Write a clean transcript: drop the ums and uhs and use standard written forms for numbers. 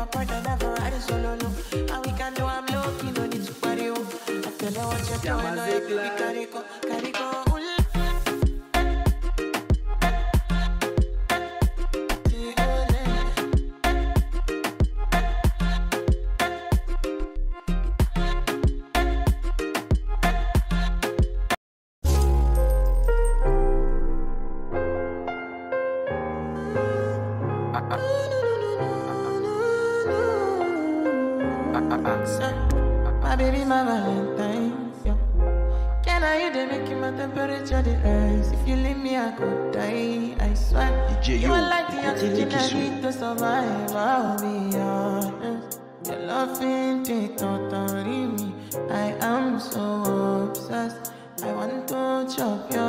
my partner never ride a solo low. And we can do I'm low-key, no need to party, oh. I tell her what you're doing, no, baby, carry go, carry go. My baby, my Valentine, yeah. Can I you they making my temperature the rise? If you leave me, I could die, I swear. You are like the oxygen I need to survive, I'll be honest. Your love ain't it, totally me. I am so obsessed. I want to chop your